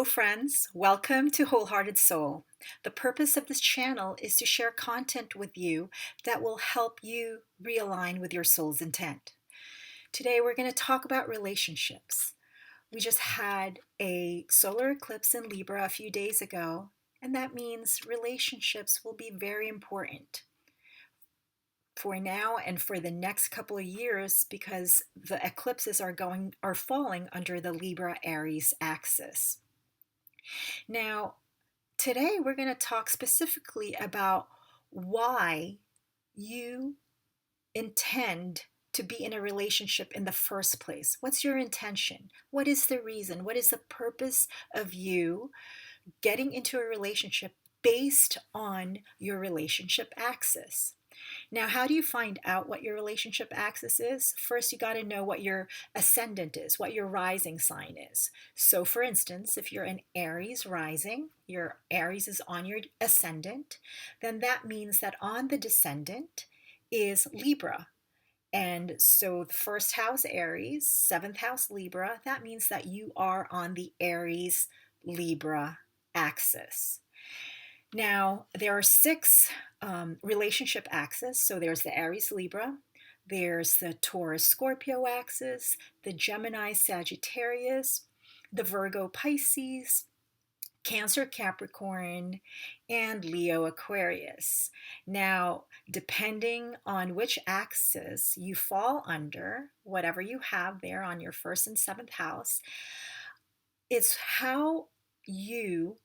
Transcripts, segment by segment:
Hello, friends. Welcome to Wholehearted Soul. The purpose of this channel is to share content with you that will help you realign with your soul's intent. Today, we're going to talk about relationships. We just had a solar eclipse in Libra a few days ago, and that means relationships will be very important for now and for the next couple of years because the eclipses are falling under the Libra Aries axis. Now, today we're going to talk specifically about why you intend to be in a relationship in the first place. What's your intention? What is the reason? What is the purpose of you getting into a relationship based on your relationship axis? Now, how do you find out what your relationship axis is? First, you got to know what your ascendant is, what your rising sign is. So, for instance, if you're an Aries rising, your Aries is on your ascendant, then that means that on the descendant is Libra. And so the first house Aries, seventh house Libra, that means that you are on the Aries Libra axis. Now, there are six relationship axes. So there's the Aries Libra, there's the Taurus Scorpio axis, the Gemini Sagittarius, the Virgo Pisces, Cancer Capricorn, and Leo Aquarius. Now, depending on which axis you fall under, whatever you have there on your first and seventh house, it's how you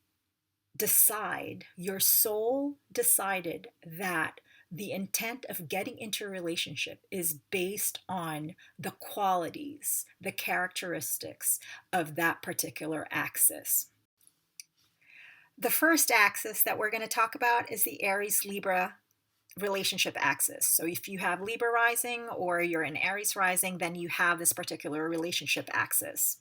your soul decided that the intent of getting into a relationship is based on the qualities, the characteristics of that particular axis. The first axis that we're going to talk about is the Aries Libra relationship axis. So if you have Libra rising or you're an Aries rising, then you have this particular relationship axis.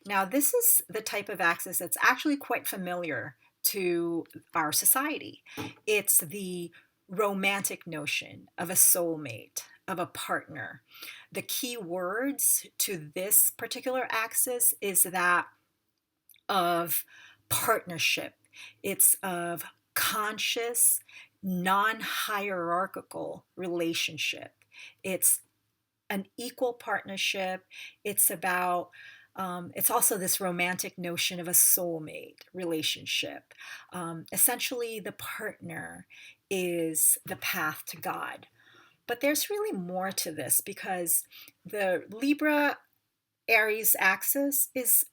Now, this is the type of axis that's actually quite familiar to our society. It's the romantic notion of a soulmate, of a partner. The key words to this particular axis is that of partnership. It's of conscious, non-hierarchical relationship. It's an equal partnership. It's about it's also this romantic notion of a soulmate relationship. Essentially, the partner is the path to God. But there's really more to this because the Libra Aries axis is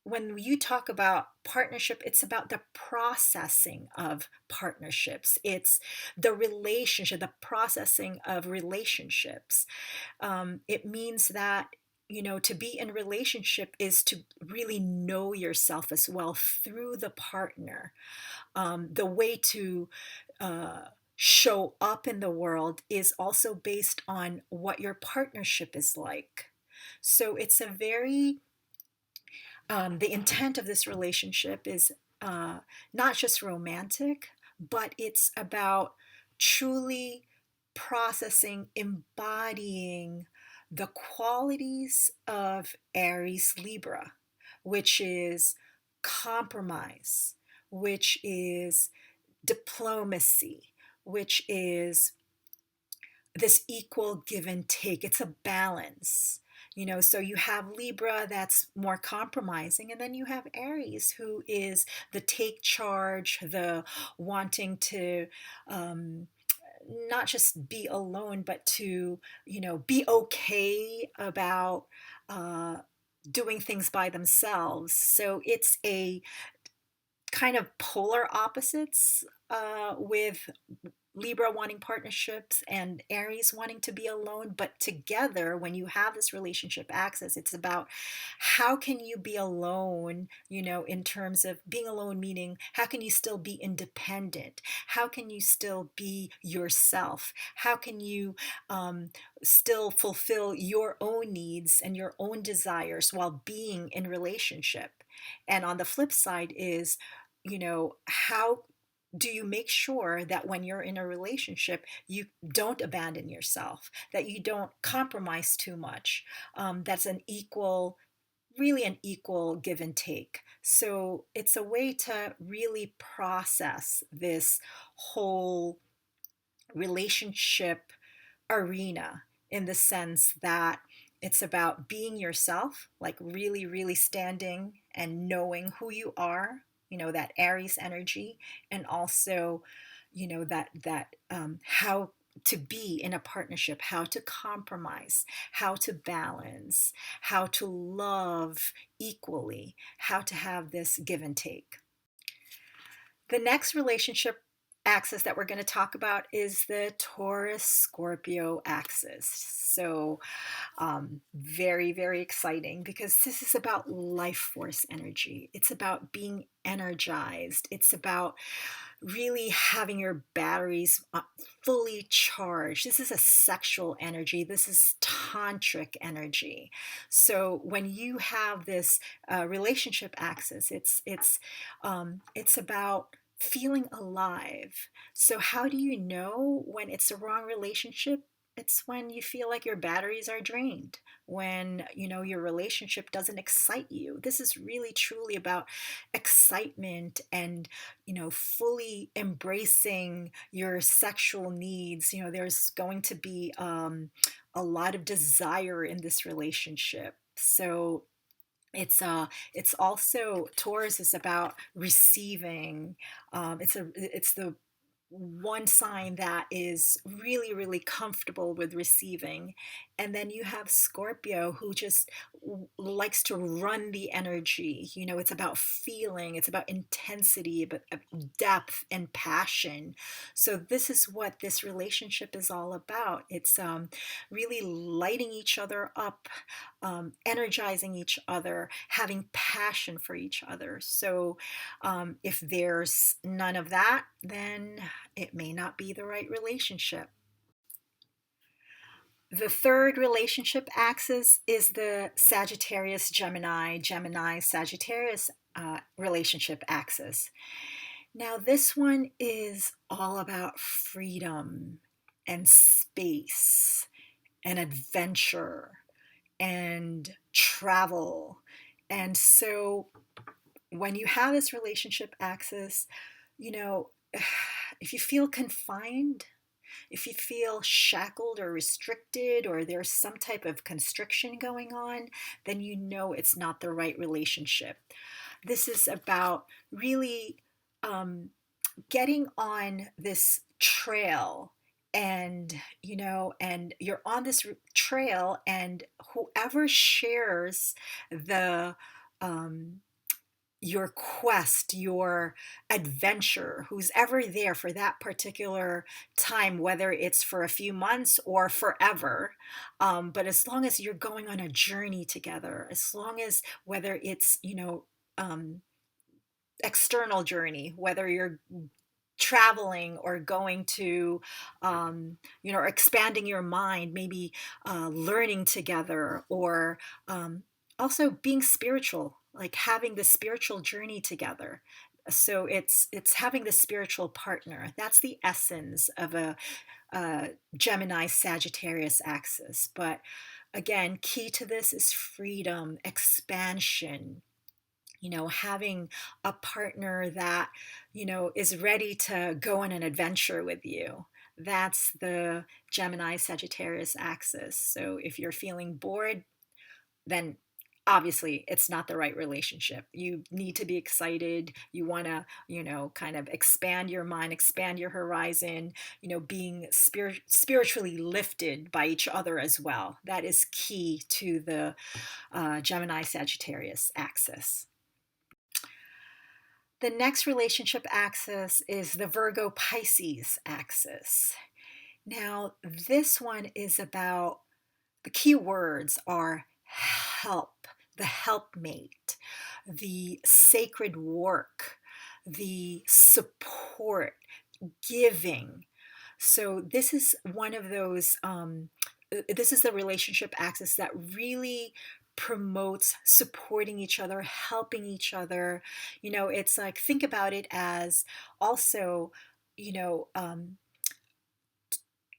when you talk about partnership, it's about the processing of partnerships. It's the relationship, the processing of relationships. It means that to be in a relationship is to really know yourself as well through the partner. The way to show up in the world is also based on what your partnership is like. So it's a very the intent of this relationship is not just romantic, but it's about truly processing, embodying the qualities of Aries Libra, which is compromise, which is diplomacy, which is this equal give and take. It's a balance. So you have Libra that's more compromising, and then you have Aries who is the take charge, the wanting to not just be alone, but to, be okay about doing things by themselves. So it's a kind of polar opposites with Libra wanting partnerships and Aries wanting to be alone. But together, when you have this relationship axis, it's about how can you be alone, in terms of being alone, meaning how can you still be independent? How can you still be yourself? How can you still fulfill your own needs and your own desires while being in relationship? And on the flip side is, how do you make sure that when you're in a relationship, you don't abandon yourself, that you don't compromise too much? That's an equal really an equal give and take. So it's a way to really process this whole relationship arena, in the sense that it's about being yourself, like really, really standing and knowing who you are, that Aries energy, and also, how to be in a partnership, how to compromise, how to balance, how to love equally, how to have this give and take. The next relationship axis that we're going to talk about is the Taurus Scorpio axis. So, very, very exciting, because this is about life force energy. It's about being energized. It's about really having your batteries fully charged. This is a sexual energy. This is tantric energy. So when you have this relationship axis, it's about feeling alive. So how do you know when it's a wrong relationship? It's when you feel like your batteries are drained, when your relationship doesn't excite you. This is really truly about excitement and fully embracing your sexual needs. There's going to be a lot of desire in this relationship. So it's also, Taurus is about receiving. It's the one sign that is really, really comfortable with receiving. And then you have Scorpio, who just likes to run the energy. It's about feeling, it's about intensity, but depth and passion. So this is what this relationship is all about. It's really lighting each other up, energizing each other, having passion for each other. So if there's none of that, then it may not be the right relationship. The third relationship axis is the Sagittarius Gemini, Gemini Sagittarius relationship axis. Now, this one is all about freedom and space and adventure and travel. And so when you have this relationship axis, you know, if you feel confined, if you feel shackled or restricted, or there's some type of constriction going on, then it's not the right relationship. This is about really getting on this trail, and and you're on this trail, and whoever shares the your quest, your adventure, who's ever there for that particular time, whether it's for a few months or forever. But as long as you're going on a journey together, as long as, whether it's, um, external journey, whether you're traveling or going to, or expanding your mind, maybe learning together, or also being spiritual, like having the spiritual journey together. So it's having the spiritual partner. That's the essence of a Gemini Sagittarius axis. But again, key to this is freedom, expansion, having a partner that, is ready to go on an adventure with you. That's the Gemini Sagittarius axis. So if you're feeling bored, then obviously it's not the right relationship. You need to be excited. You want to, kind of expand your mind, expand your horizon, being spiritually lifted by each other as well. That is key to the Gemini Sagittarius axis. The next relationship axis is the Virgo Pisces axis. Now, this one is about, the key words are help, the helpmate, the sacred work, the support, giving. So this is one of those, this is the relationship axis that really promotes supporting each other, helping each other. It's like, think about it as also, you know, um,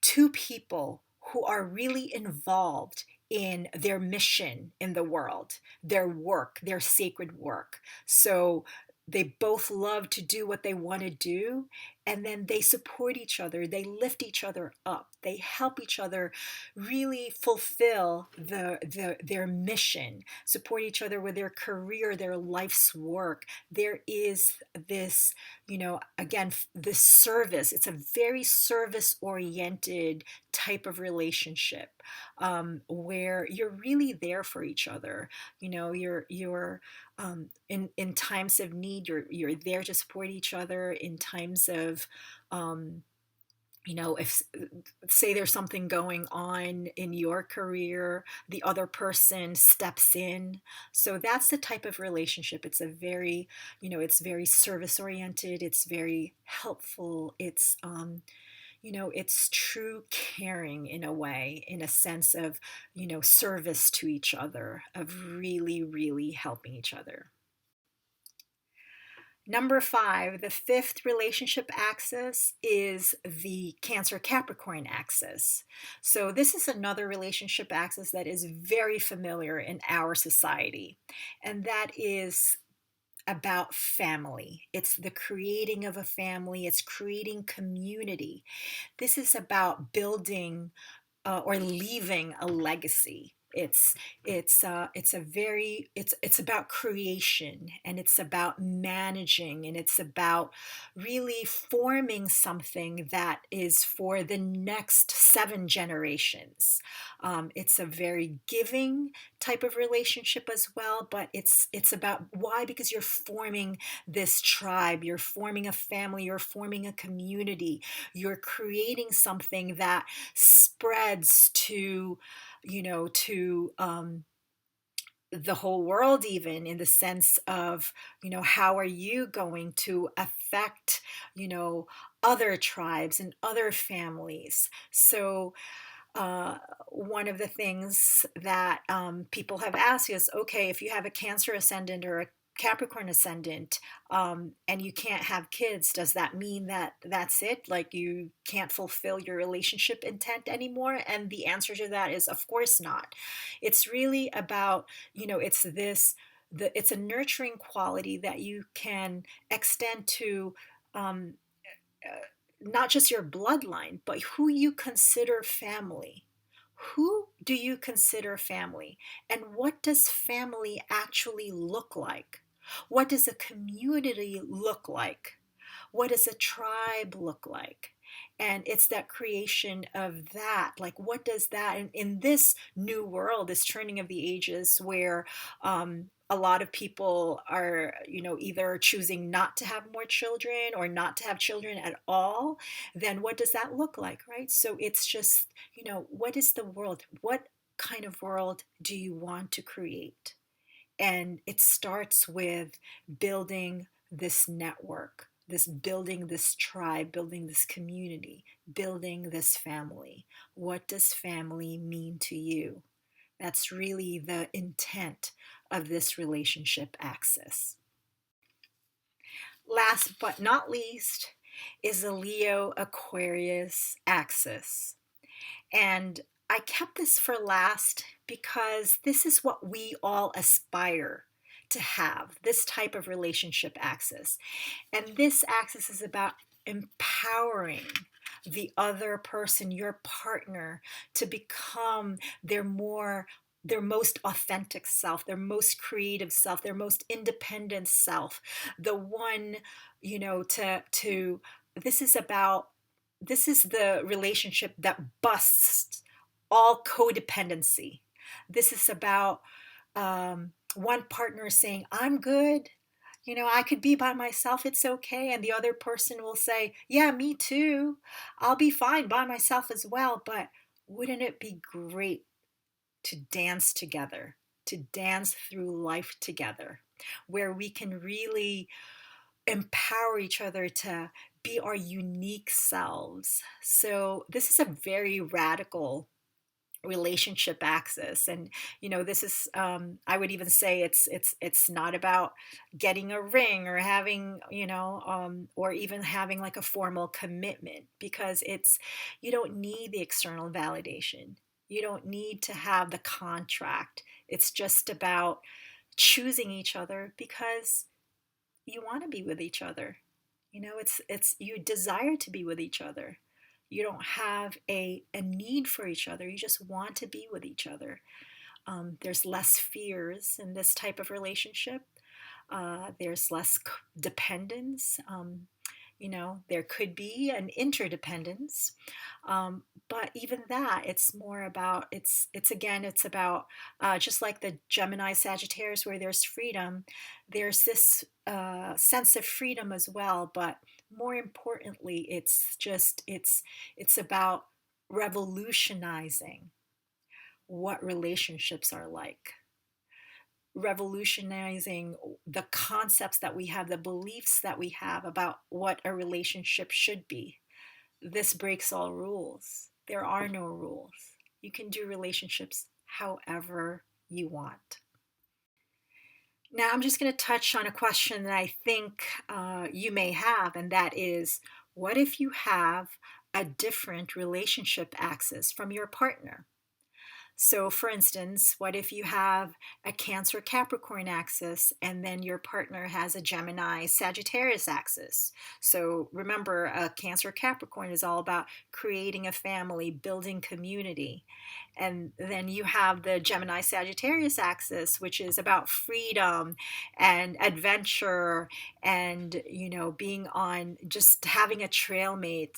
two people who are really involved in their mission in the world, their work, their sacred work. So they both love to do what they want to do, and then they support each other, they lift each other up, they help each other really fulfill their mission, support each other with their career, their life's work. There is this, again, this service. It's a very service oriented type of relationship, where you're really there for each other. You're in times of need, you're there to support each other. In times of, if, say, there's something going on in your career, the other person steps in. So that's the type of relationship. It's a very, it's very service oriented, it's very helpful, it's true caring in a way, in a sense of, service to each other, of really, really helping each other. Number 5, the fifth relationship axis is the Cancer Capricorn axis. So, this is another relationship axis that is very familiar in our society, and that is about family. It's the creating of a family, it's creating community. This is about building, or leaving a legacy. It's about creation, and it's about managing, and it's about really forming something that is for the next 7 generations. It's a very giving type of relationship as well, but it's about, why? Because you're forming this tribe, you're forming a family, you're forming a community, you're creating something that spreads to, the whole world, even in the sense of, how are you going to affect, you know, other tribes and other families. So, one of the things that, people have asked is, okay, if you have a Cancer ascendant or a Capricorn ascendant, and you can't have kids, does that mean that that's it? Like, you can't fulfill your relationship intent anymore? And the answer to that is, of course not. It's really about, it's a nurturing quality that you can extend to, um, not just your bloodline, but who you consider family. Who do you consider family? And what does family actually look like? What does a community look like? What does a tribe look like? And it's that creation of that. Like, what does that, in this new world, this turning of the ages, where, a lot of people are, either choosing not to have more children or not to have children at all, then what does that look like, right? So it's just, what is the world? What kind of world do you want to create? And it starts with building this network, this building this tribe, building this community, building this family. What does family mean to you? That's really the intent of this relationship axis. Last but not least is the Leo Aquarius axis. And I kept this for last because this is what we all aspire to have, this type of relationship axis. And this axis is about empowering the other person, your partner, to become their most authentic self, their most creative self, their most independent self, the one, to this is about, this is the relationship that busts all codependency. This is about, one partner saying, I'm good, I could be by myself, it's okay. And the other person will say, yeah, me too. I'll be fine by myself as well. But wouldn't it be great to dance together, to dance through life together, where we can really empower each other to be our unique selves? So, this is a very radical relationship axis. And this is, I would even say, it's not about getting a ring or having, or even having like a formal commitment, because it's, you don't need the external validation. You don't need to have the contract. It's just about choosing each other because you want to be with each other. It's you desire to be with each other. You don't have a need for each other. You just want to be with each other. There's less fears in this type of relationship. There's less dependence. There could be an interdependence, but even that, it's more about it's about just like the Gemini Sagittarius, where there's freedom. There's this sense of freedom as well, but more importantly, it's about revolutionizing what relationships are like, revolutionizing the concepts that we have, the beliefs that we have about what a relationship should be. This breaks all rules. There are no rules. You can do relationships however you want. Now, I'm just going to touch on a question that I think you may have, and that is, what if you have a different relationship axis from your partner? So, for instance, what if you have a Cancer Capricorn axis and then your partner has a Gemini Sagittarius axis? So, remember, a Cancer Capricorn is all about creating a family, building community. And then you have the Gemini Sagittarius axis, which is about freedom and adventure and, being on just having a trail mate.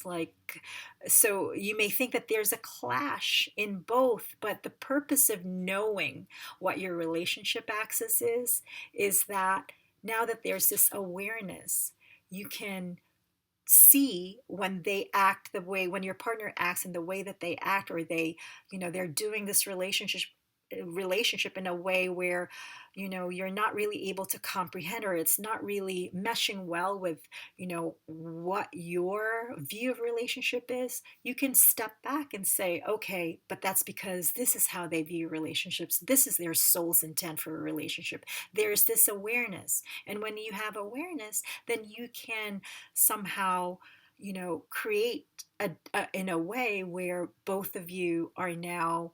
So you may think that there's a clash in both, but the purpose of knowing what your relationship axis is that now that there's this awareness, you can see when they act when your partner acts in the way that they act, or they're doing this relationship in a way where you're not really able to comprehend, or it's not really meshing well with what your view of relationship is. You can step back and say, okay, but that's because this is how they view relationships. This is their soul's intent for a relationship. There's this awareness, and when you have awareness, then you can somehow create in a way where both of you are now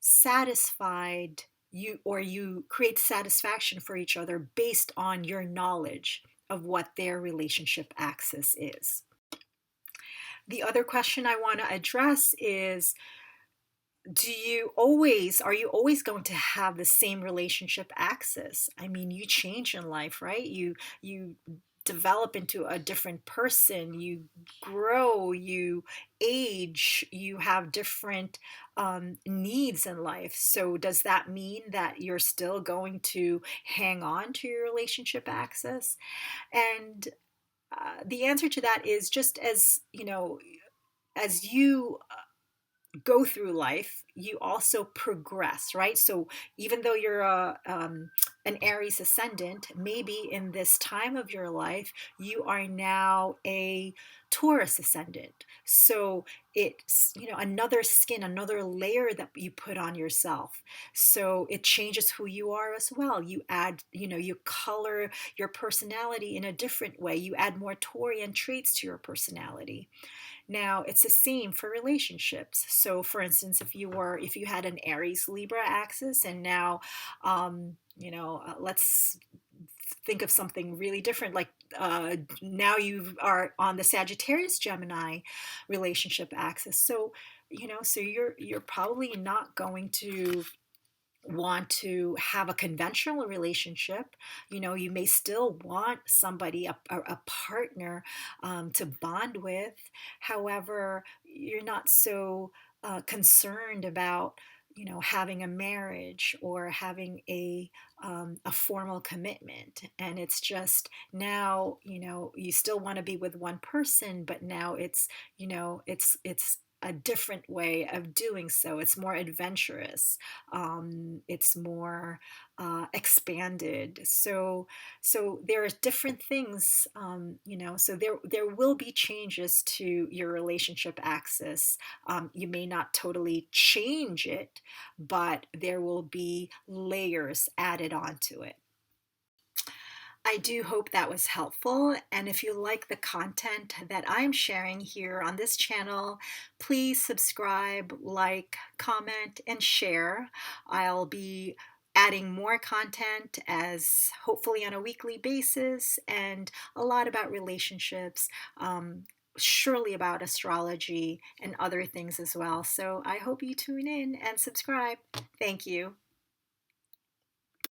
satisfied, you create satisfaction for each other based on your knowledge of what their relationship axis is. The other question I want to address is, are you always going to have the same relationship axis? I mean, you change in life, right? You develop into a different person, you grow, you age, you have different needs in life. So does that mean that you're still going to hang on to your relationship axis? And the answer to that is, just as as you go through life, you also progress, right? So even though you're an Aries ascendant, maybe in this time of your life, you are now a Taurus ascendant. So it's, another skin, another layer that you put on yourself. So it changes who you are as well. You add, you color your personality in a different way. You add more Taurian traits to your personality. Now, it's the same for relationships. So, for instance, if you had an Aries Libra axis, and now, let's think of something really different. Like now you are on the Sagittarius Gemini relationship axis. So, so you're probably not going to want to have a conventional relationship. You may still want somebody, a partner, to bond with. However, you're not so concerned about having a marriage or having a formal commitment. And it's just now, you still want to be with one person, but now it's a different way of doing so. It's more adventurous. It's more expanded. So there are different things. So there will be changes to your relationship axis. You may not totally change it, but there will be layers added onto it. I do hope that was helpful. And if you like the content that I'm sharing here on this channel, please subscribe, like, comment, and share. I'll be adding more content as hopefully on a weekly basis and a lot about relationships, surely about astrology and other things as well. So I hope you tune in and subscribe. Thank you.